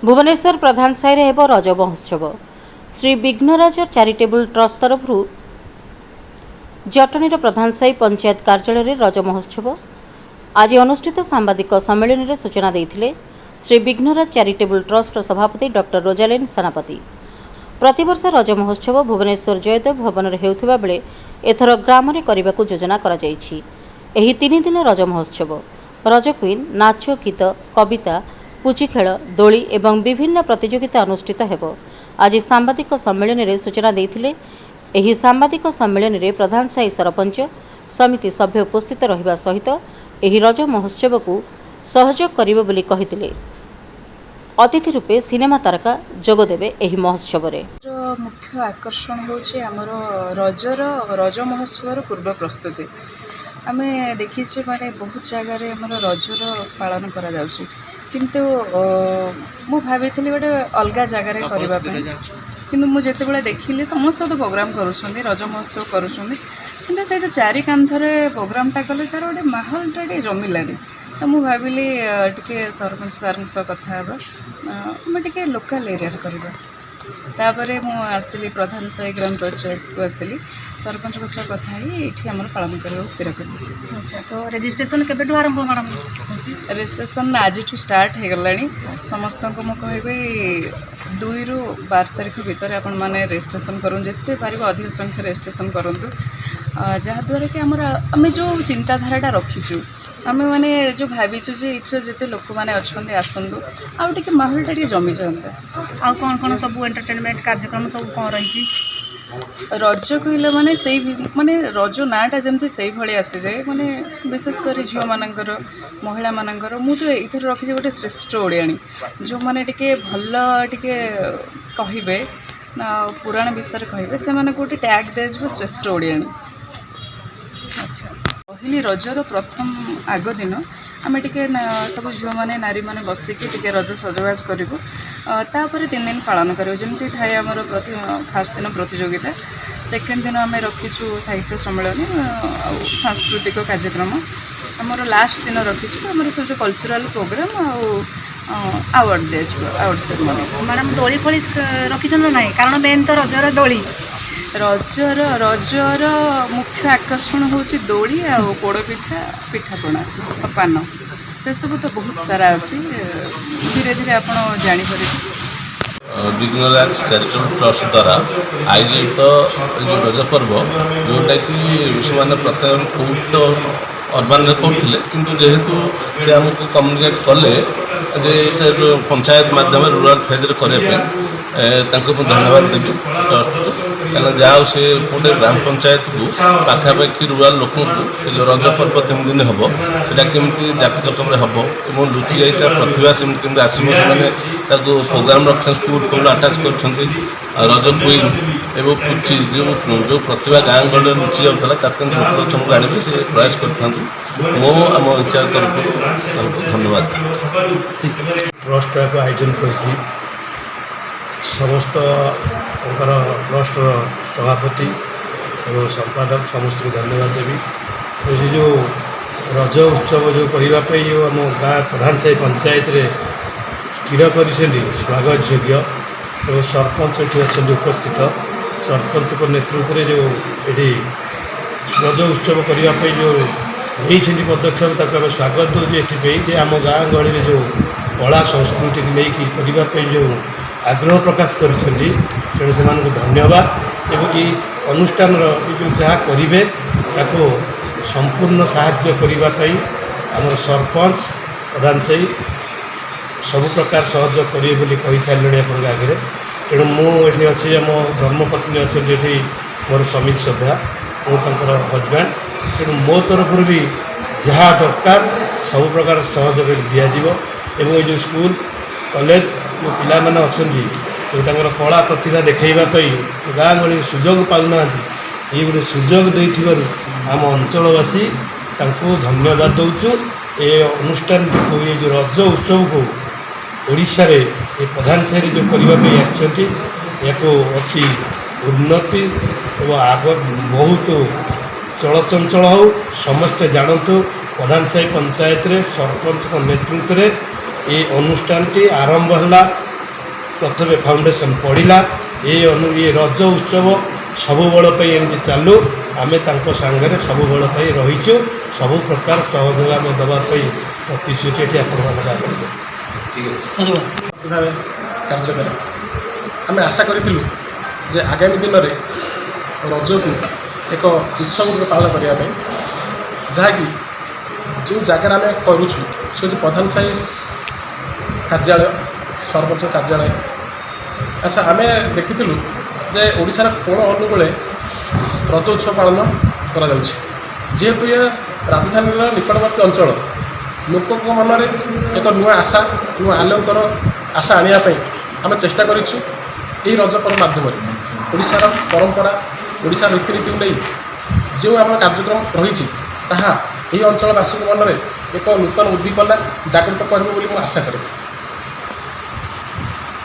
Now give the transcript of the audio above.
भुवनेश्वर प्रधान साई हेब रज महोत्सव। श्री विघ्नराज चैरिटेबल ट्रस्ट तरफ जटणीर प्रधान साई पंचायत कार्यालय रज महोत्सव आज अनुष्ठित सांबादिक सम्मेलन में सूचना देते श्री विघ्नराज चैरिटेबल ट्रस्ट सभापति डॉक्टर रोजालिन सेनापति। प्रतिवर्ष रज महोत्सव भुवनेश्वर जयदेव भवन में होता बेले एथर ग्राम में करने को योजना कराଯାଇଛି। एही 3 दिन रज महोत्सव रज क्वीन नाच गीत कविता पुची खेल दोली एवं विभिन्न प्रतियोगिता अनुष्ठित हेब। आज सांबादिक सम्मेलन में सूचना देते एही सांबादिक सम्मेलन में प्रधान साई सरपंच समिति सभ्य उपस्थित रहिबा सहित एही रज महोत्सव को सहयोग करिवे बोली कहिथिले। अतिथि रूपे सिनेमा तारका जोगदेवे एही महोत्सव रे। मुख्य आकर्षण होछि हमर रज महोत्सव पूर्व प्रस्तुति। आमे देखिछे माने बहुत जगह रे हमर रजर पालन करा जाउछि, किंतु मु भाबिथिली गोटे अलग जगह रे करबा पे, किंतु मु जेते बेले देखिले समस्त तो प्रोग्राम करूछन्ती रज महोत्सव करूछन्ती, किंतु से जो चारि कांथरे प्रोग्रामटा कले तार गोटे माहौलटा टे जमिलानी। तो मु भाबिली टिके सरपंच सर कथा हेबा मैं टिके लोकल एरिया रे करबा। तापरे मु आसली प्रधान साई ग्राम पंचायत को आसली सरपंच को सह कथा ही एठी हमर पालन करबा स्थिर करबा। अच्छा, तो रजिस्ट्रेशन केबेठु आरंभ मैडम? रजिस्ट्रेशन आज स्टार्ट हो गलानी। समस्त को मु कहबे 2 ରୁ 12 तारीख भीतर आपण माने रजिस्ट्रेशन करूँ, जिते पार अधिक संख्या रजिस्ट्रेशन करूँ, जहाँद्वारा कि आम जो चिंताधारा रखीचु आम मैंने जो भावीचु जे ये जिते लोक मैंने अच्छा आसतु आउटे माहौलटा टे जमी जाता। आ कौन कौन सब एंटरटेनमेंट कार्यक्रम सब कौन रही? रज कहले माने से माने रज नाटा जमती से भाई आसी जाए, माने विशेषकर झील मानकर महिला मानकर मु तो ये रखी गोटे श्रेष्ठ ओडियाणी जो मैंने टिके भल टिके कहे पुराण विषय कहे से गोटे टैग दिया श्रेष्ठ ओडियाणी। अच्छा, पहली रजर प्रथम आग दिन आम टे सब झील मैंने नारी मैंने बसिकी टे रज सजबाज करूँ, तापर 3 दिन पालन करूँ। जमी थाए आमर फास्ट दिन प्रतियोगिता, सेकेंड दिन आम रखीचु साहित्य सम्मेलन सांस्कृतिक कार्यक्रम, आमर लास्ट दिन रखीचु आमर सब जो कल्चरल प्रोग्राम आवार्ड दिया आवार्ड सेरेमनी। मैडम दोली फोली रखी ना ना? कारण मेन तो रजर दोली। रजर मुख्य आकर्षण होची दोली आ पोड़पिठा पिठापଣା पान, से सब तो बहुत सारा अच्छी धीरे धीरे आप जापर। विघ्नराज चैरिटेबल ट्रस्ट द्वारा आयोजित जो रज पर्व जोटा कि से प्रत्येक कौट अर्बान करते, किंतु जेहेतु से आमको कम्युनिकेट कले जे पंचायत माध्यम रूराल फेज करने धन्यवाद देवी ट्रस्ट को, क्या जहाँ से गोटे ग्राम पंचायत को पाखापाखि रूराल लोक जो रज पर्व 3 दिन हम से केमती जाकजकम हम और लुचि जाता प्रतिभा से आसो से प्रोग्राम रख स्कूल फुल आटाच कर रज क्वीन एवं पुची जो प्रतिभा गाँ गहल लुचि जाता लोक आने से प्रयास कर आम इंचार्ज तरफ धन्यवाद। ट्रस्ट आयोजन कर समस्त ट्रस्ट सभापति और संपादक समस्त को धन्यवाद देवी। ये जो रज उत्सव जो करने जो आम गाँ प्रधान साई पंचायत रे स्थिर कर स्वागत योग्य और सरपंच ये अच्छा उपस्थित सरपंच को नेतृत्व में जो ये रज उत्सव करने जो नहीं पदक्षेप आम स्वागत दूसरी ये आम गाँ गहली जो कला संस्कृति को लेकिन करने जो आग्रह प्रकाश करें तेणु से धन्यवाद। एवं ये अनुष्ठान जो जहाँ करेंगे ताको संपूर्ण साहाय्य करने आमर सरपंच प्रधान से सब प्रकार सहयोग करेंगे बोली कही सारे आप आगे। तेणु मुझे अच्छे आम धर्मपत्नी अच्छे ये मोर समिति सभ्या मुझर हजबैंड, तेणु मो तरफ भी जहाँ दरकार सब प्रकार सहयोग दिज्व। ये स्कूल कॉलेज जो पिला माने अछंती जो कला प्रतिभा देखैवाई गाँ गहली सुजोग पाऊना ये गोटे सुजोग देथिबारु आम अंचलवासी धन्यवाद दौचु। ये अनुष्ठान को ये जो रज उत्सव को ओडिशा रे ये प्रधान साई जो करने आसछंती याको अति उन्नति एवं आग बहुत चलचंचल हो समस्ते जानतु प्रधान साई पंचायत रे सरपंच नेतृत्व में ये अनुष्ठान टी आरंभ है ପ୍ରଥମେ ଫାଉଣ୍ଡେସନ୍ ପଡ଼ିଲା। ଏ ରଜ ଉତ୍ସବ ସବୁବେଳ ପାଇଁ ଏମିତି ଚାଲୁ। ଆମେ ତାଙ୍କ ସାଙ୍ଗରେ ସବୁବେଳ ପାଇଁ ରହିଛୁ। ସବୁ ପ୍ରକାର ସହଯୋଗ ଆମେ ଦେବା ପାଇଁ ପ୍ରତିଶ୍ରୁତି ଏଠି ଆପଣମାନଙ୍କ ଆଗରେ ଦେବୁ। ଭାବେ କାର୍ଯ୍ୟ କରେ। ଆମେ ଆଶା କରିଥିଲୁ ଯେ ଆଗାମୀ ଦିନରେ ରଜକୁ ଏକ ଉତ୍ସବ ରୂପେ ପାଳନ କରିବା ପାଇଁ, ଯାହାକି ଯେଉଁ ଜାଗାରେ ଆମେ କରୁଛୁ ସେ ହେଉଛି ପ୍ରଧାନ ସାହି କାର୍ଯ୍ୟାଳୟ, ସରପଞ୍ଚ କାର୍ଯ୍ୟାଳୟ। ଆଚ୍ଛା, ଆମେ ଦେଖିଥିଲୁ ଯେ ଓଡ଼ିଶାର କୋଣ ଅନୁକୂଳେ ରଜ ଉତ୍ସବ ପାଳନ କରାଯାଉଛି। ଯେହେତୁ ଏହା ରାଜଧାନୀର ନିକଟବର୍ତ୍ତୀ ଅଞ୍ଚଳ, ଲୋକଙ୍କ ମନରେ ଏକ ନୂଆ ଆଶା, ନୂଆ ଆଲୋକର ଆଶା ଆଣିବା ପାଇଁ ଆମେ ଚେଷ୍ଟା କରିଛୁ। ଏହି ରଜ ପର୍ବ ମାଧ୍ୟମରେ ଓଡ଼ିଶାର ପରମ୍ପରା, ଓଡ଼ିଶାର ରୀତିନୀତିକୁ ନେଇ ଯେଉଁ ଆମର କାର୍ଯ୍ୟକ୍ରମ ରହିଛି ତାହା ଏହି ଅଞ୍ଚଳବାସୀଙ୍କ ମନରେ ଏକ ନୂତନ ଉଦ୍ଦୀପନା ଜାଗ୍ରତ କରିବ ବୋଲି ମୁଁ ଆଶା କରେ।